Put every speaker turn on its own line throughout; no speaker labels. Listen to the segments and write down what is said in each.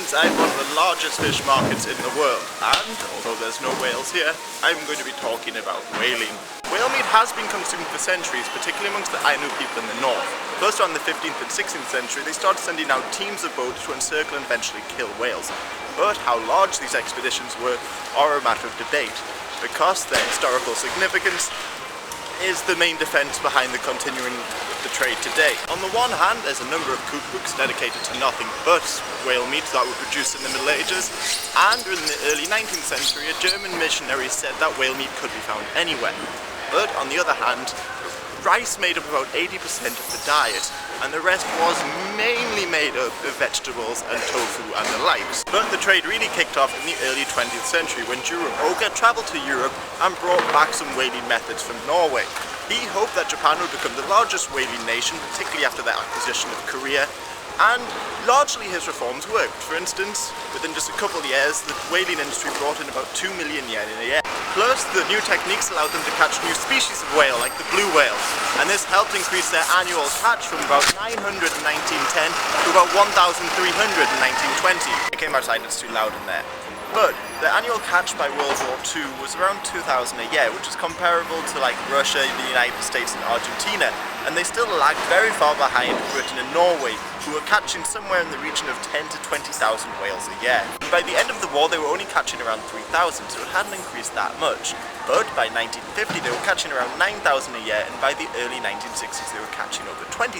inside one of the largest fish markets in the world, and although there's no whales here, I'm going to be talking about whaling. Whale meat has been consumed for centuries, particularly amongst the Ainu people in the north. First around the 15th and 16th century, they started sending out teams of boats to encircle and eventually kill whales. But how large these expeditions were are a matter of debate, because their historical significance is the main defence behind the continuing of the trade today. On the one hand, there's a number of cookbooks dedicated to nothing but whale meat that were produced in the Middle Ages, and in the early 19th century a German missionary said that whale meat could be found anywhere. But on the other hand, rice made up about 80% of the diet, and the rest was mainly made up of vegetables and tofu and the likes. But the trade really kicked off in the early 20th century when Juro Oga travelled to Europe and brought back some whaling methods from Norway. He hoped that Japan would become the largest whaling nation, particularly after their acquisition of Korea, and largely his reforms worked. For instance, within just a couple of years, the whaling industry brought in about 2 million yen in a year. Plus, the new techniques allowed them to catch new species of whale, like the blue whale, and this helped increase their annual catch from about 900 in 1910 to about 1,300 in 1920. It came outside, it's too loud in there. But the annual catch by World War II was around 2,000 a year, which is comparable to like Russia, the United States and Argentina, and they still lagged very far behind Britain and Norway, who were catching somewhere in the region of 10 to 20,000 whales a year. And by the end of the war they were only catching around 3,000, so it hadn't increased that much. But by 1950 they were catching around 9,000 a year, and by the early 1960s they were catching over 20,000.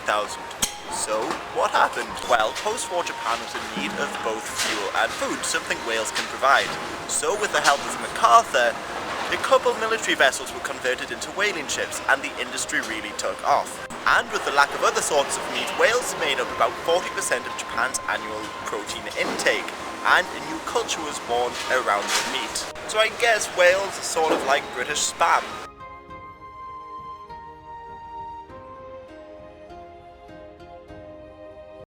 So, what happened? Well, post-war Japan was in need of both fuel and food, something whales can provide. So with the help of MacArthur, a couple military vessels were converted into whaling ships, and the industry really took off. And with the lack of other sorts of meat, whales made up about 40% of Japan's annual protein intake, and a new culture was born around the meat. So I guess whales are sort of like British spam.